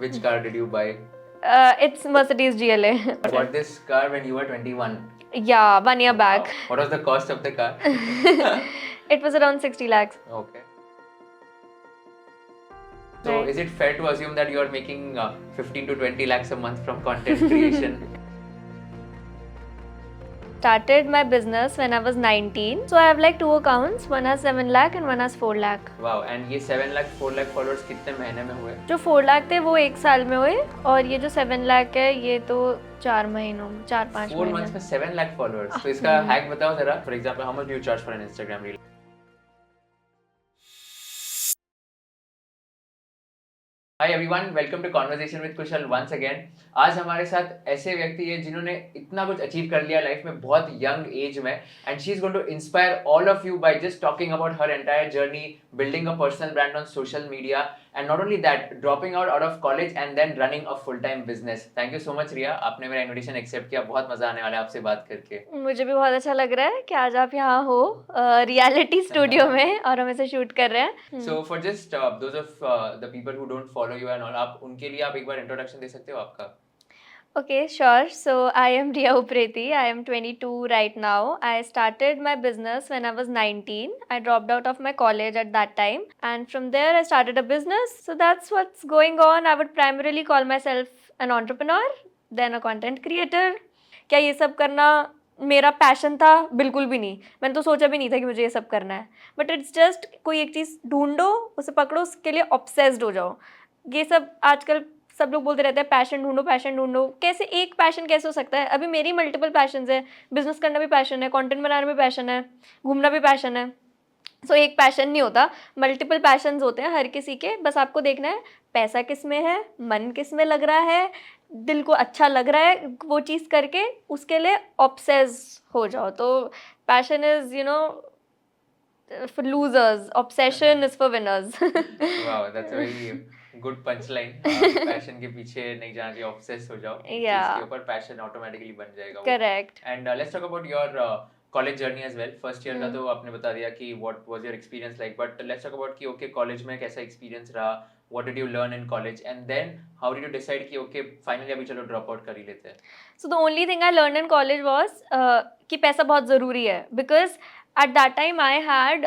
Which car did you buy? It's Mercedes GLA. You bought this car when you were 21. Yeah, 1 year back. Wow. What was the cost of the car? It was around 60 lakhs. Okay. So Right. is it fair to assume that you are making 15 to 20 lakhs a month from content creation? Started my business when I was 19. So I have like 2 accounts. One has 7 lakh and one has 4 lakh. Wow. And ये 7 lakh 4 lakh followers कितने महीने में हुए? जो 4 लाख थे वो 1 साल में हुए और ये जो 7 लाख है ये तो 4 महीनों 4-5 4 महीने। months में 7 lakh followers. तो इसका hack बताओ जरा. For example, how much do you charge for an Instagram reel? Hi everyone, welcome to Conversation with Kushal once again. आज हमारे साथ ऐसे व्यक्ति है जिन्होंने इतना कुछ अचीव कर लिया लाइफ में बहुत यंग एज में and she is going to inspire all of you by just talking about her entire journey, building a personal brand on social media and not only that, dropping out of college and then running a full-time business. Thank you so much Riya, आपने मेरा invitation accept किया. बहुत मजा आने वाला है आपसे बात करके. मुझे भी बहुत अच्छा लग रहा है कि आज आप यहाँ हो रियलिटी स्टूडियो में और हम इसे शूट कर रहे हैं. So for just those of the people who don't follow you and all, आप उनके लिए आप एक बार introduction दे सकते हो आपका? Okay, sure. So I am Riya Upreti. I am 22 right now. I started my business when I was 19. I dropped out of my college at that time. And from there, I started a business. So that's what's going on. I would primarily call myself an entrepreneur, then a content creator. क्या ये सब करना मेरा passion था? बिल्कुल भी नहीं. मैंने तो सोचा भी नहीं था कि मुझे ये सब करना है. बट इट्स जस्ट कोई एक चीज़ ढूंढो, उसे पकड़ो, उसके लिए ऑब्सेस्ड हो जाओ. ये सब आजकल सब लोग बोलते रहते हैं पैशन ढूंढो. कैसे एक पैशन कैसे हो सकता है? अभी मेरी मल्टीपल पैशंस है. बिजनेस करना भी पैशन है, कंटेंट बनाना भी पैशन है, घूमना भी पैशन है. सो एक पैशन नहीं होता, मल्टीपल पैशंस होते हैं हर किसी के. बस आपको देखना है पैसा किस में है, मन किस में लग रहा है, दिल को अच्छा लग रहा है वो चीज़ करके उसके लिए ऑब्सेस हो जाओ. तो passion is for losers, obsession is for winners. Wow, that's a very good punchline. Passion के पीछे नहीं जाना चाहिए, obsess हो जाओ. Yeah. इसके ऊपर पैशन ऑटोमेटिकली बन जाएगा वो. Correct. And let's talk about your college journey as well. First year का तो आपने बता दिया कि what was your experience like, but let's talk about कि okay college में कैसा experience रहा, what did you learn in college, and then how did you decide कि okay finally अभी चलो drop out कर ही लेते हैं. So the only thing I learned in college was कि पैसा बहुत ज़रूरी है. Because at that time I had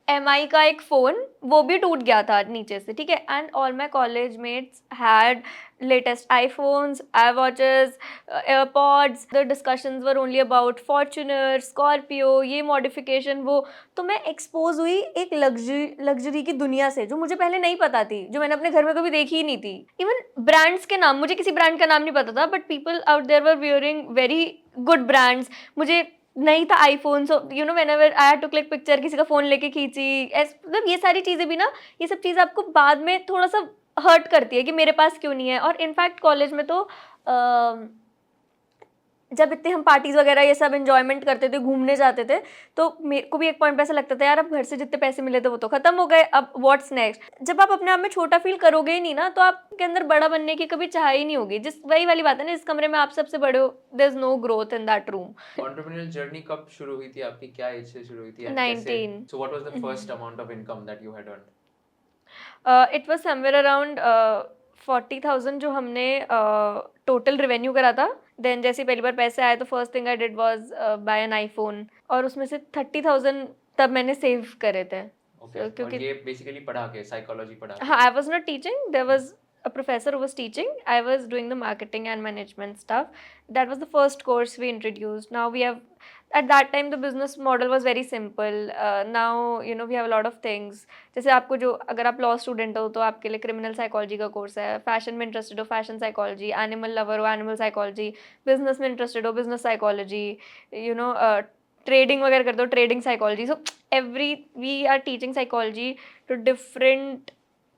MI का एक फ़ोन, वो भी टूट गया था नीचे से, ठीक है. And all my college mates had latest iPhones, iWatches, AirPods. The discussions were only about Fortuner, Scorpio, ये मॉडिफिकेशन वो. तो मैं एक्सपोज हुई एक लग्जरी की दुनिया से जो मुझे पहले नहीं पता थी, जो मैंने अपने घर में कभी देखी ही नहीं थी. इवन ब्रांड्स के नाम, मुझे किसी ब्रांड का नाम नहीं पता था, but people out there were wearing very good brands. मुझे नहीं था iPhone, so whenever I had to click picture, किसी का फ़ोन लेके खींची. मतलब ये सारी चीज़ें भी ना, ये सब चीज़ें आपको बाद में थोड़ा सा हर्ट करती है कि मेरे पास क्यों नहीं है. और इनफैक्ट कॉलेज में तो जब इतने हम पार्टीज़ वगैरह ये सब एंजॉयमेंट करते थे, घूमने जाते थे, तो मेरे को भी एक पॉइंट पे ऐसा लगता था यार अब घर से जितने पैसे मिले थे वो तो ख़त्म हो गए, अब व्हाट्स नेक्स्ट. जब आप अपने आप में छोटा फील करोगे ही नहीं ना, तो आपके अंदर बड़ा बनने की कभी चाह ही नहीं होगी. वही वाली बात है ना, जिस कमरे में आप सबसे बड़े हो, there is no growth in that room. Entrepreneurial journey कब शुरू हुई थी आपकी, क्या एज से शुरू हुई थी? 19. So what was the first amount of income that you had earned? It was somewhere around 40,000 जो हमने टोटल रेवेन्यू करा था. देन जैसे पहली बार पैसे आए तो first thing I did was by an iPhone, और उसमें से 30,000 तब मैंने सेव करे थे. Okay. क्योंकि और ये बेसिकली पढ़ा के साइकोलॉजी पढ़ा के? हाँ, I was not teaching, there was a professor who was teaching. I was doing the marketing and management stuff. That was the first course we introduced. Now we have, at that time the business model was very simple. Now we have a lot of things. जैसे आपको जो, अगर आप law student हो तो आपके लिए criminal psychology का कोर्स है, फैशन में इंटरेस्टेड हो फैशन साइकोलॉजी, एनिमल लवर हो एनिमल साइकोलॉजी, बिजनेस में इंटरेस्टेड हो बिजनेस साइकोलॉजी, ट्रेडिंग वगैरह करते हो trading psychology. So we are teaching psychology to different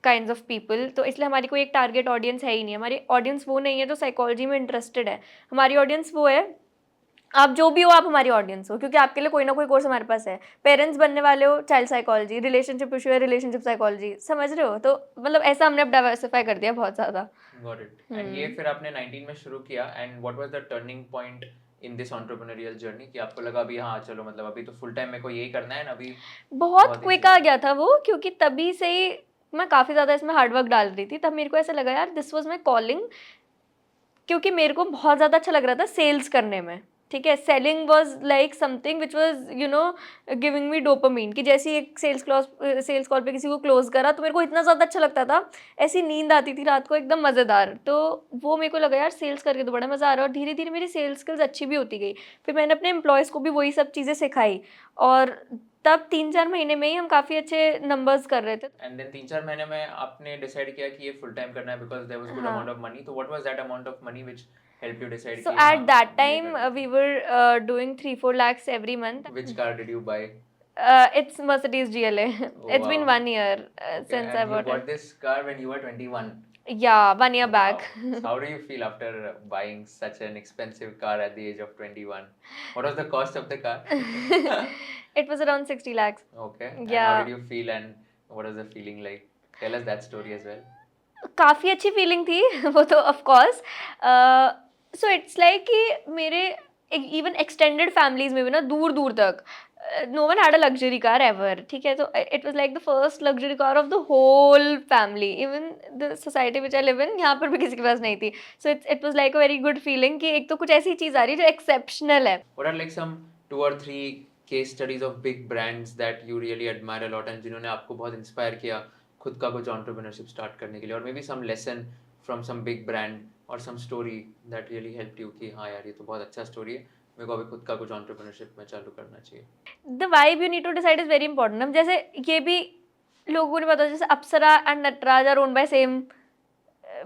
kinds of people. तो इसलिए हमारी कोई एक टारगेट ऑडियंस है ही नहीं. हमारी ऑडियंस वो नहीं है जो साइकोलॉजी में इंटरेस्टेड है. हमारी ऑडियंस वो है, आप जो भी हो आप हमारी ऑडियंस हो, क्योंकि आपके लिए कोई ना कोई कोर्स हमारे पास है. पेरेंट्स बनने वाले हो, चाइल्ड साइकोलॉजी, रिलेशनशिप इशू है, रिलेशनशिप साइकोलॉजी, समझ रहे हो. तो मतलब ऐसा हमने अब डाइवर्सिफाई कर दिया बहुत ज़्यादा. Got it. And ये फिर आपने 19 में शुरू किया, and what was the turning point in this entrepreneurial journey कि आपको लगा अभी हाँ चलो मतलब अभी तो फुल टाइम मेरे को यही करना है ना, अभी बहुत क्विक आ गया था वो, क्योंकि तभी से ही मैं काफ़ी ज़्यादा इसमें हार्ड वर्क डाल रही थी, तब मेरे को ऐसा लगा यार दिस वाज माय कॉलिंग, क्योंकि मेरे को बहुत ज़्यादा अच्छा लग रहा था सेल्स करने में, ठीक है। Selling was like something which was giving me dopamine, कि जैसे ही एक सेल्स कॉल पे किसी को क्लोज करा तो मेरे को इतना ज़्यादा अच्छा लगता था, ऐसी नींद आती थी रात को एकदम मज़ेदार। तो वो मेरे को लगा यार सेल्स करके तो बड़ा मज़ा आ रहा है, और धीरे धीरे मेरी सेल्स स्किल्स अच्छी भी होती गई। फिर मैंने अपने एम्प्लॉयज़ को भी वही सब चीज़ें सिखाई, और तब 3-4 महीने में ही हम काफ़ी अच्छे नंबर्स कर रहे थे। एंड देन 3-4 महीने में आपने डिसाइड किया कि ये फुल टाइम करना है बिकॉज देयर वाज गुड हाँ। अमाउंट ऑफ मनी, तो what was that amount of money which help you decide So कि हाँ at that ये time, करना we were doing 3-4 lakhs every month. है. Which car did you buy? It's Mercedes GLA. Oh, It's been wow. 1 year Okay, since I and you bought bought it. this car when you were 21. Yeah, 1 year Wow. back. So how do you feel after buying such an expensive car at the age of 21? What was the cost of the car? It was around 60 lakhs. Okay. And how Yeah. did you feel and what was the feeling like? Tell us that story as well. काफ़ी अच्छी feeling थी वो तो of course. So it's like कि मेरे even extended families में भी ना दूर दूर तक no one had a luxury car ever, ठीक है। तो it was like the first luxury car of the whole family, even the society which I live in, यहाँ पर भी किसी के पास नहीं थी। So it was like a very good feeling कि एक तो कुछ ऐसी चीज़ आ रही है जो एक्सेप्शनल है। What are like some 2 or 3 case studies of big brands that you really admire a lot and जिन्होंने आपको बहुत इंस्पायर किया खुद का कुछ entrepreneurship स्टार्ट करने के लिए, और maybe some lesson from some big brand और some story that really helped you कि हाँ यार ये तो बहुत अच्छा स्टोरी है, मेरे को अभी खुद का कुछ entrepreneurship में चालू करना चाहिए. The vibe you need to decide is very important. अब जैसे ये भी लोगों को नहीं पता, जैसे Apsara and Natraj are owned by same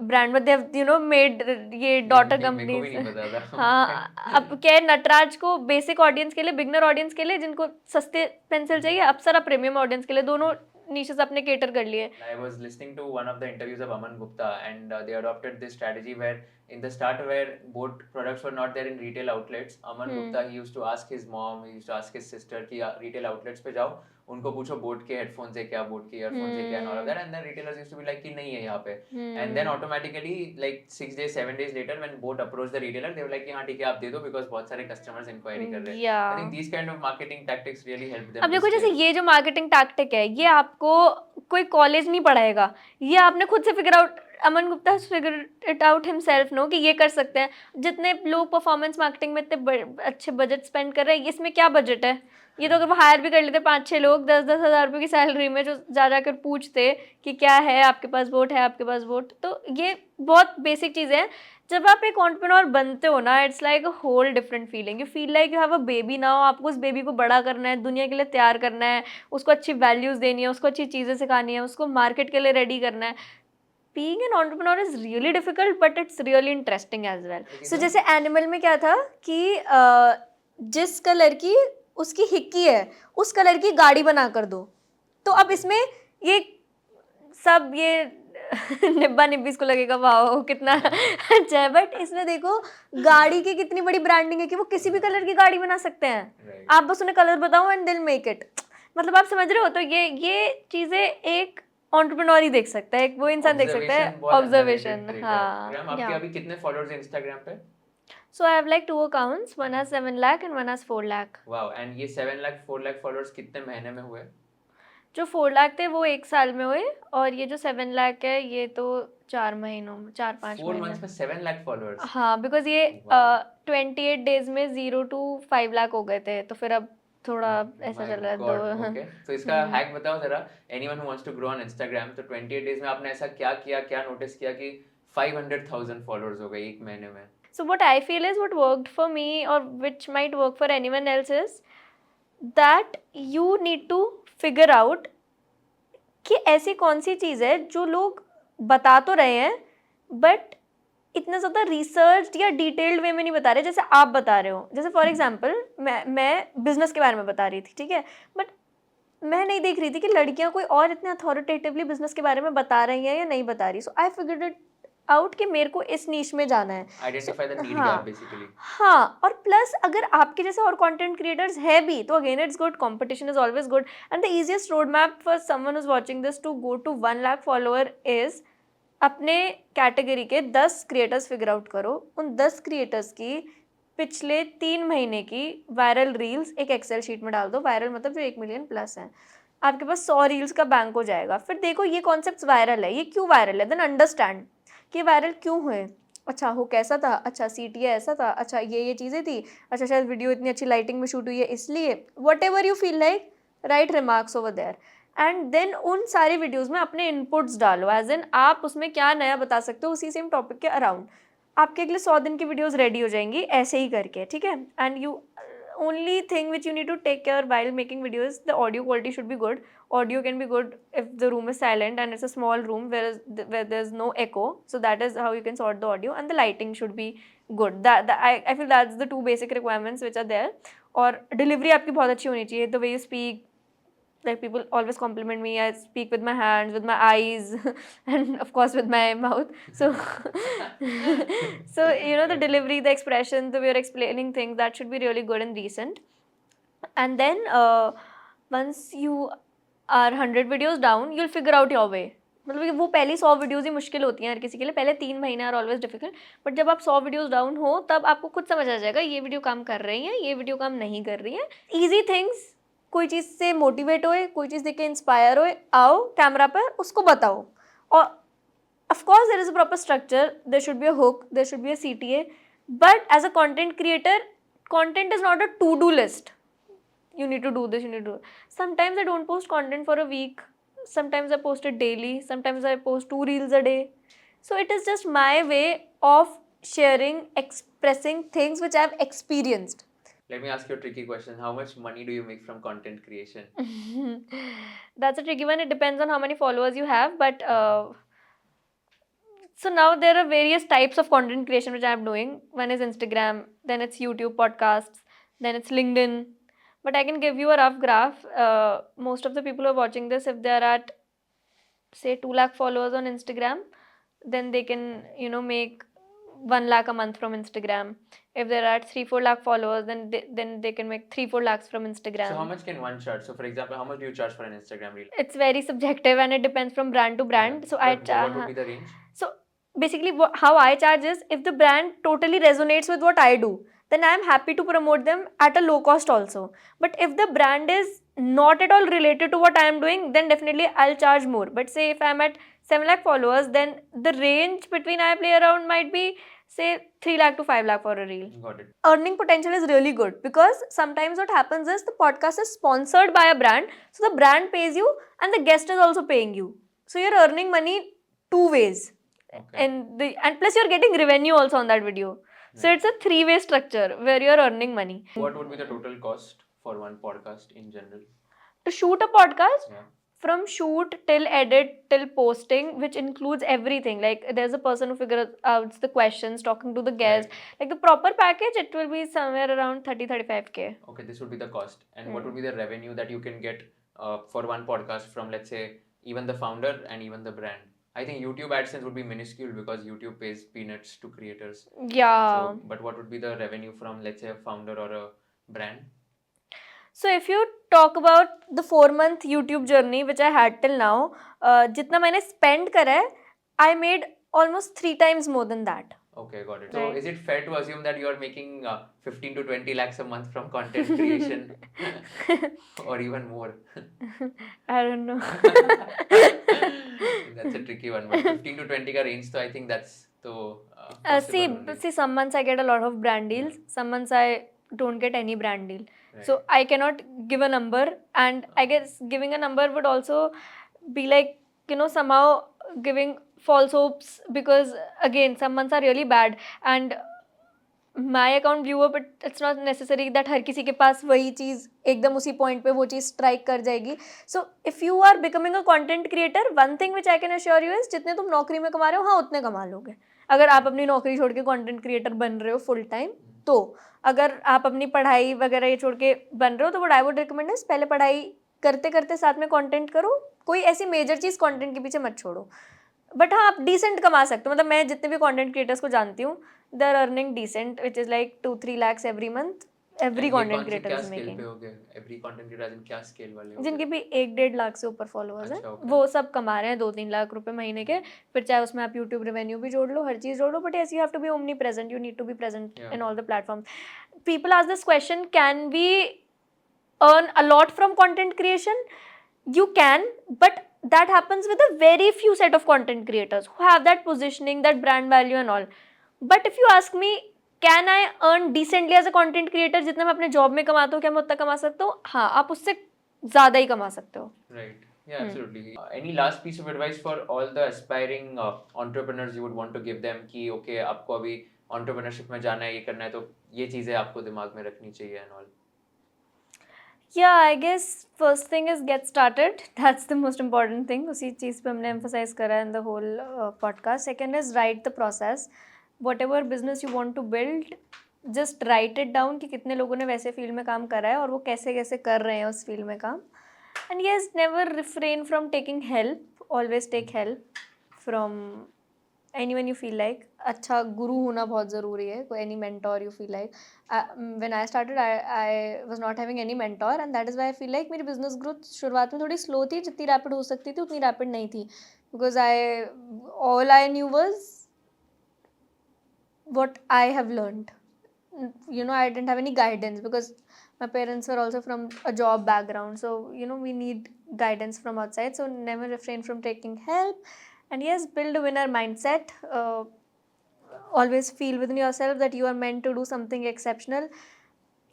brand, but they have made ये डॉटर मेरे को भी नहीं कंपनीज। पता था. हाँ, अब क्या है, नटराज को बेसिक ऑडियंस के लिए, बिगनर ऑडियंस के लिए जिनको सस्ते पेंसिल चाहिए, अप्सरा प्रीमियम ऑडियंस के लिए, दोनों नीशेस अपने केटर कर लिए। I was listening to one of the interviews of Aman Gupta, and they adopted this strategy where, in the start, where boat products were not there in retail outlets, Aman Gupta, he used to ask his mom, he used to ask his sister कि retail outlets पे जाओ, उनको पूछो boat के headphones है क्या, boat के earphones है क्या, and all of that, and then retailers used to be like कि नहीं है यहाँ पे, and then automatically like 6 days 7 days later when boat approached the retailer, they were like कि हाँ ठीक है आप दे दो, because बहुत सारे customers inquiry कर रहे हैं. I think these kind of marketing tactics really help them. अब देखो जैसे ये जो मार्केटिंग टैक्टिक है, ये आपको कोई कॉलेज नहीं पढ़ाएगा, ये आपने खुद से figure out, Aman Gupta figure it out himself no कि ये कर सकते हैं। जितने लोग परफॉर्मेंस मार्केटिंग में इतने अच्छे बजट स्पेंड कर रहे हैं, इसमें क्या बजट है? ये तो अगर वो हायर भी कर लेते 5-6 लोग 10-10 हज़ार रुपये की सैलरी में, जो जा जाकर पूछते कि क्या है आपके पास वोट है, आपके पास वोट। तो ये बहुत बेसिक चीज़ें हैं। जब आप एक एंटरप्रेन्योर बनते हो ना, it's like a whole different feeling. You feel like you have a baby now. आपको उस बेबी को बड़ा करना है, दुनिया के लिए तैयार करना है, उसको अच्छी वैल्यूज़ देनी है, उसको अच्छी चीज़ें सिखानी है, उसको मार्केट के लिए रेडी करना है। Being an entrepreneur is really difficult, but it's really interesting as well. So जैसे एनिमल में क्या था कि जिस कलर की उसकी हिक्की है, उस कलर की गाड़ी बना कर दो। तो अब इसमें ये सब ये निब्बा निब्बी इसको लगेगा वाह कितना अच्छा है, बट इसमें देखो गाड़ी की कितनी बड़ी ब्रांडिंग है कि वो किसी भी कलर की गाड़ी बना सकते हैं। आप बस उन्हें कलर बताओ एंड दिल मेक इट। मतलब आप समझ रहे हो? तो ये चीजें एक एंटरप्रेन्योर ही देख सकता है, एक वो इंसान देख सकता है। ऑब्जर्वेशन। हाँ, आपके अभी कितने फॉलोअर्स हैं इंस्टाग्राम पे? So I have like 2 accounts, one has 7 lakh and one has 4 lakh. Wow, and ये 7 लाख 4 लाख फॉलोअर्स कितने महीने में हुए? जो 4 लाख थे वो 1 साल में हुए, और ये जो 7 लाख है ये तो 4 महीनों में, 4-5 4 महीने। मंथ्स में 7 लाख फॉलोअर्स? हाँ, बिकॉज ये Wow. 28 डेज में 0 to 5 लाख हो गए थे, तो फिर अब थोड़ा ऐसा चल रहा है दो। ओके, तो इसका हैक बताओ जरा, anyone who wants to grow on Instagram. तो 28 डेज में आपने ऐसा क्या किया, क्या नोटिस किया कि 500,000 फॉलोअर्स हो गए एक महीने में? So what I feel is what worked for me or which might work for anyone else is that you need to figure out कि ऐसी कौन सी चीज़ है जो लोग बता तो रहे हैं बट इतना ज़्यादा रिसर्च या डिटेल्ड वे में नहीं बता रहे जैसे आप बता रहे हो। जैसे फॉर एग्जांपल मैं बिजनेस के बारे में बता रही थी, ठीक है, बट मैं नहीं देख रही थी कि लड़कियां कोई और इतने अथॉरिटेटिवली बिजनेस के बारे में बता रही हैं या नहीं बता रही। सो आई फिगर्ड इट आउट कि मेरे को इस नीश में जाना है। आइडेंटिफाई द नीड हाँ, गैप बेसिकली। हाँ, और प्लस अगर आपके जैसे और कंटेंट क्रिएटर्स है भी तो again it's good, competition is always good, and the easiest road map for someone who is watching this to go to 1 lakh follower is अपने कैटेगरी के 10 क्रिएटर्स फिगर आउट करो। उन 10 क्रिएटर्स की पिछले 3 महीने की वायरल रील्स एक एक्सेल शीट में डाल दो। वायरल मतलब जो 1 मिलियन प्लस हैं। आपके पास 100 रील्स का बैंक हो जाएगा। फिर देखो ये कॉन्सेप्ट वायरल है, ये क्यों वायरल है, देन अंडरस्टैंड कि वायरल क्यों हुए। अच्छा हो कैसा था, अच्छा सीटीए ऐसा था, अच्छा ये चीज़ें थी, अच्छा शायद वीडियो इतनी अच्छी लाइटिंग में शूट हुई है इसलिए, whatever you feel like, right remarks over there and then उन सारी वीडियोज़ में अपने इनपुट्स डालो, एज इन आप उसमें क्या नया बता सकते हो उसी सेम टॉपिक के अराउंड। आपके अगले 100 दिन की वीडियोज़ रेडी हो जाएंगी ऐसे ही करके, ठीक है। And you only thing which you need to take care while making videos, the audio quality should be good. Audio can be good if the room is silent and it's a small room where there's no echo, so that is how you can sort the audio, and the lighting should be good. I feel that's the two basic requirements which are there. और delivery आपकी बहुत अच्छी होनी चाहिए, the way you speak, like people always compliment me, I speak with my hands, with my eyes and of course with my mouth, so so you know, the delivery, the expression, the way you're explaining things, that should be really good and decent. And then once you are 100 videos down, you'll figure out your way. मतलब कि वो पहली 100 videos ही मुश्किल होती हैं हर किसी के लिए, पहले 3 महीने आर ऑलवेज डिफिकल्ट, बट जब आप 100 वीडियोज़ डाउन हो तब आपको खुद समझ आ जाएगा ये वीडियो काम कर रही है, ये वीडियो काम नहीं कर रही है। ईजी थिंग्स, कोई चीज़ से मोटिवेट होए, कोई चीज़ देख के इंस्पायर होए, आओ कैमरा पर उसको बताओ। और of course there is a proper structure, there should be a hook, there should be a CTA, but as a content creator, content is not a to-do list. You need to do this, you need to do. Sometimes I don't post content for a week, sometimes I post it daily, sometimes I post 2 reels a day. So it is just my way of sharing, expressing things which I have experienced. Let me ask you a tricky question. How much money do you make from content creation? That's a tricky one. It depends on how many followers you have, but so now there are various types of content creation which I'm doing. One is Instagram, then it's YouTube podcasts, then it's LinkedIn. But I can give you a rough graph. Most of the people who are watching this, if they are at say 2 lakh followers on Instagram, then they can, you know, make 1 lakh a month from Instagram. If they're at 3-4 lakh followers, then they can make 3-4 lakhs from Instagram. So how much can one charge? So for example, how much do you charge for an Instagram reel? It's very subjective and it depends from brand to brand. So But what would be the range? So basically how I charge is, if the brand totally resonates with what I do, then I am happy to promote them at a low cost also. But if the brand is not at all related to what I am doing, then definitely I'll charge more. But say if I'm at 7 lakh followers, then the range between I play around might be say 3 lakh to 5 lakh for a reel. Got it. Earning potential is really good because sometimes what happens is the podcast is sponsored by a brand, so the brand pays you and the guest is also paying you. So you're earning money 2 ways. Okay. And plus you're getting revenue also on that video. So Right. it's a 3-way structure where you're earning money. What would be the total cost for one podcast in general? To shoot a podcast, Yeah. from shoot till edit till posting, which includes everything, like there's a person who figures out the questions, talking to the guest, like the proper package, it will be somewhere around 30-35K. Okay, this would be the cost. And what would be the revenue that you can get for one podcast from, let's say, even the founder and even the brand? I think YouTube AdSense would be minuscule because YouTube pays peanuts to creators. Yeah. So, but what would be the revenue from, let's say, a founder or a brand? So if you talk about the 4-month YouTube journey which I had till now, जितना मैंने spend करा है, I made almost 3 times more than that. Okay, got it. So Right. is it fair to assume that you are making 15 to 20 lakhs a month from content creation or even more? I don't know. That's a tricky one, but 15 to 20 ka range, so I think that's so possible only. See, some months I get a lot of brand deals, some months I don't get any brand deal. Right. So I cannot give a number, and I guess giving a number would also be like, you know, somehow giving false hopes, because again some months are really bad and my account blew up, but it's not necessary that हर किसी के पास वही चीज़ एकदम उसी point पे वो चीज़ strike कर जाएगी. So if you are becoming a content creator, one thing which I can assure you is, जितने तुम नौकरी में कमा रहे हो, हाँ उतने कमा लोगे. अगर आप अपनी नौकरी छोड़ के content creator बन रहे हो full time, तो अगर आप अपनी पढ़ाई वगैरह ये छोड़ के बन रहे हो, तो what I would recommend is पहले पढ़ाई करते करते साथ में content करो, कोई ऐसी मेजर चीज़ content के पीछे मत छोड़ो. बट हाँ, आप डिसेंट कमा सकते हो. मतलब मैं जितने भी कंटेंट क्रिएटर्स को जानती हूँ, they are earning decent, which is like 2-3 lakhs every month. Every content creator is making. Every content creator क्या स्केल वाले हो जिनके भी 1-1.5 लाख से ऊपर फॉलोअर्स हैं, अच्छा, okay. वो सब कमा रहे हैं 2-3 लाख रुपए महीने के. फिर चाहे उसमें आप यूट्यूब रेवेन्यू भी जोड़ लो, हर चीज़ जोड़ लो, but yes you have to be omnipresent. You need to be present in all the platforms. People ask this question, can we earn a lot from content creation? You can, but that happens with a very few set of content creators who have that positioning, that brand value and all. But if you ask me, can I earn decently as a content creator? जितना मैं अपने job में कमाता हूँ क्या मैं उतना कमा सकता हूँ? हाँ, आप उससे ज़्यादा ही कमा सकते हो. Right. Yeah, absolutely. Any last piece of advice for all the aspiring entrepreneurs you would want to give them कि okay आपको अभी entrepreneurship में जाना है ये करना है तो ये चीजें आपको दिमाग में रखनी चाहिए and all. Yeah, I guess first thing is get started. That's the most important thing. उसी चीज़ पे हमने emphasize करा है in the whole podcast. Second is write the process. Whatever business you want to build, just write it down कि कितने लोगों ने वैसे फील्ड में काम करा है और वो कैसे कैसे कर रहे हैं उस फील्ड में काम. And yes, never refrain from taking help. Always take help from anyone you feel like. अच्छा गुरु होना बहुत ज़रूरी है. कोई any mentor you feel like. When I started, I was not having any mentor, and that is why I feel like मेरी business growth शुरुआत में थोड़ी slow थी. जितनी rapid हो सकती थी उतनी rapid नहीं थी. Because all I knew was what I have learned. You know, I didn't have any guidance because my parents were also from a job background. So, you know, we need guidance from outside. So, never refrain from taking help. And yes, build a winner mindset. Always feel within yourself that you are meant to do something exceptional.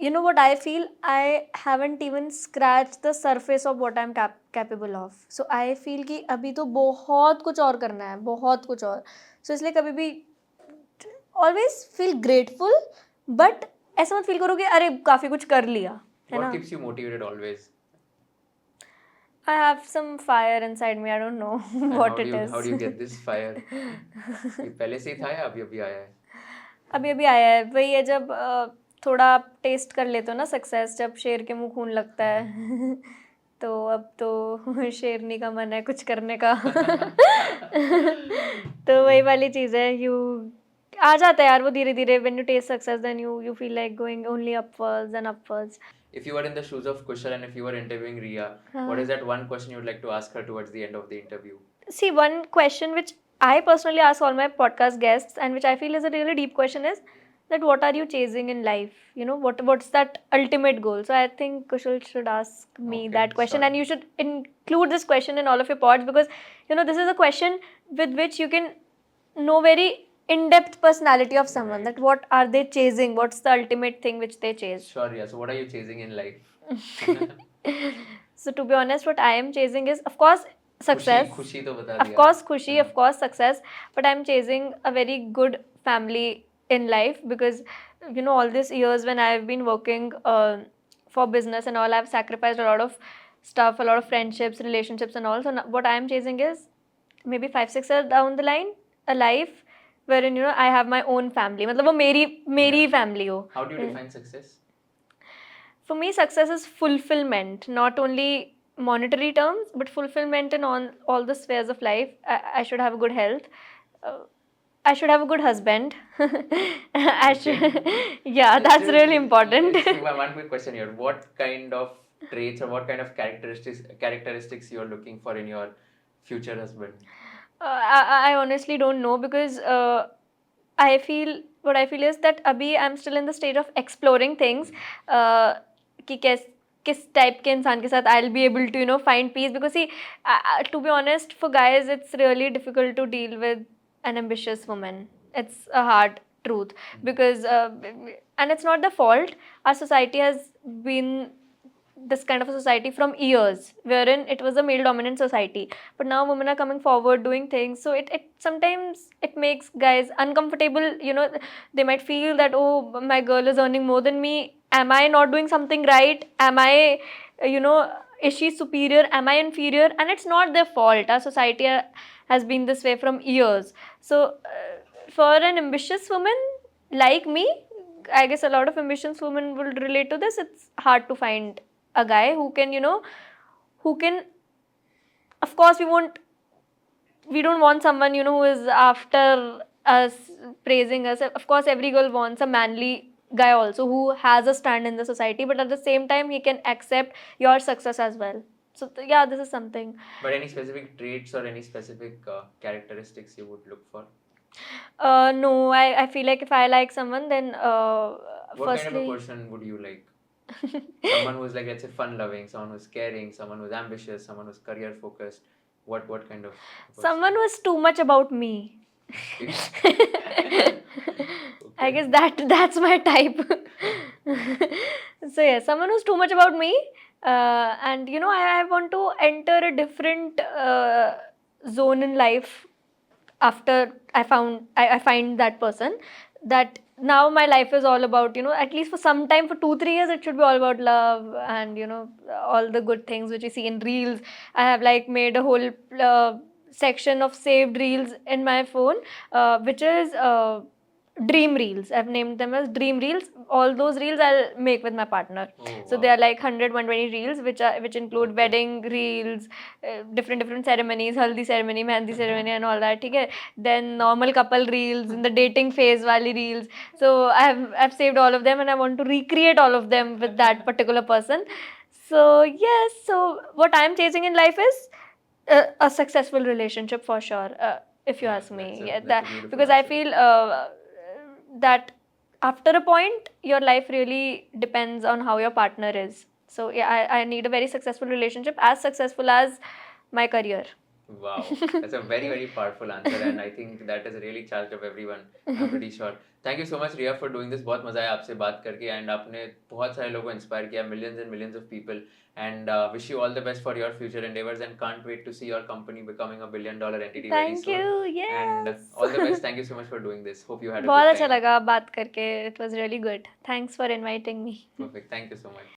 You know what I feel? I haven't even scratched the surface of what I'm capable of. So I feel कि अभी तो बहुत कुछ और करना है, बहुत कुछ और. So इसलिए कभी भी always feel grateful, but ऐसा मत feel करो कि अरे काफी कुछ कर लिया, है ना? What keeps you motivated always? I have some fire inside me. I don't know And what it is. how do you get this fire? ये पहले से ही था या अभी अभी आया है? अभी अभी आया है. वही है जब थोड़ा आप टेस्ट कर लेते हो ना सक्सेस, जब शेर के मुंह खून लगता है. तो अब तो शेरनी का मन है कुछ करने का. तो वही वाली चीज़ है. यू आ जाता है यार वो धीरे धीरे. When you taste success then you feel like going only upwards and upwards. If you were in the shoes of Kushal and if you were interviewing Riya, what is that one question you would like to ask her towards the end of the interview? See, one question which I personally ask all my podcast guests and which I feel is a really deep question is that what are you chasing in life? You know, what's that ultimate goal? So I think Kushal should ask me Okay, that question, sure. and you should include this question in all of your pods because you know this is a question with which you can know very in-depth personality of someone. Right. That what are they chasing? What's the ultimate thing which they chase? Sure, yeah. So what are you chasing in life? So to be honest, what I am chasing is of course success. खुशी तो बता Of दिया. course खुशी, of course success, but I'm chasing a very good family in life because you know all these years when I've been working for business and all, I've sacrificed a lot of stuff, a lot of friendships, relationships and all. So what I'm chasing is maybe 5-6 years down the line a life wherein you know I have my own family. मतलब वो मेरी Yeah. family हो. How do you define success? For me, success is fulfillment, not only monetary terms, but fulfillment in all the spheres of life. I should have good health. I should have a good husband. I should, yeah, that's really important. One quick question here. What kind of traits or what kind of characteristics you're looking for in your future husband? I honestly don't know because I feel what I feel is that अभी I'm still in the stage of exploring things. कि किस type के इंसान के साथ I'll be able to you know find peace because see to be honest for guys it's really difficult to deal with an ambitious woman. It's a hard truth because and it's not the fault. Our society has been this kind of a society from years wherein it was a male dominant society, but now women are coming forward doing things, so it sometimes it makes guys uncomfortable. You know, they might feel that oh my girl is earning more than me, am I not doing something right, am I you know, is she superior, am I inferior? And it's not their fault. Our society has been this way from years. So for an ambitious woman like me, I guess a lot of ambitious women will relate to this. It's hard to find a guy who can, you know, who can, of course, we don't want someone, you know, who is after us, praising us. Of course, every girl wants a manly guy also who has a stand in the society, but at the same time, he can accept your success as well. So, yeah, this is something. But any specific traits or any specific characteristics you would look for? No, I feel like if I like someone, then What firstly. kind of a person would you like? Someone who's like, let's say, fun loving, someone who's caring, someone who's ambitious, someone who's career focused. What kind of person? Someone who's too much about me. Okay. I guess that's my type. So yeah, someone who's too much about me, and you know, I want to enter a different zone in life after I find that person. That now my life is all about, you know, at least for some time, for 2-3 years, it should be all about love and, you know, all the good things which you see in reels. I have like made a whole section of saved reels in my phone, which is dream reels. I've named them as dream reels. All those reels I'll make with my partner. Oh, So wow. they are like 100-120 reels, which include Okay. wedding reels, different ceremonies, haldi ceremony, mehndi ceremony, and all that. Okay. Then normal couple reels, in the dating phase wali reels. So I've saved all of them, and I want to recreate all of them with that particular person. So yes. So what I'm chasing in life is a successful relationship for sure. If you Yeah, ask me, that's yeah, a that beautiful because I answer. feel that after a point, your life really depends on how your partner is. So yeah, I need a very successful relationship, as successful as my career. Wow, that's a very, very powerful answer, and I think that has really charged up everyone. I'm pretty sure. Thank you so much, Riya, for doing this. बहुत मजा आया आपसे बात करके, and आपने बहुत सारे लोगों को inspire किया, millions and millions of people, and wish you all the best for your future endeavors, and can't wait to see your company becoming a $1 billion entity very Thank soon. you. And Yes. all the best. Thank you so much for doing this. Hope you had a बहुत good अच्छा time. लगा बात करके. It was really good. Thanks for inviting me. Perfect. Thank you so much.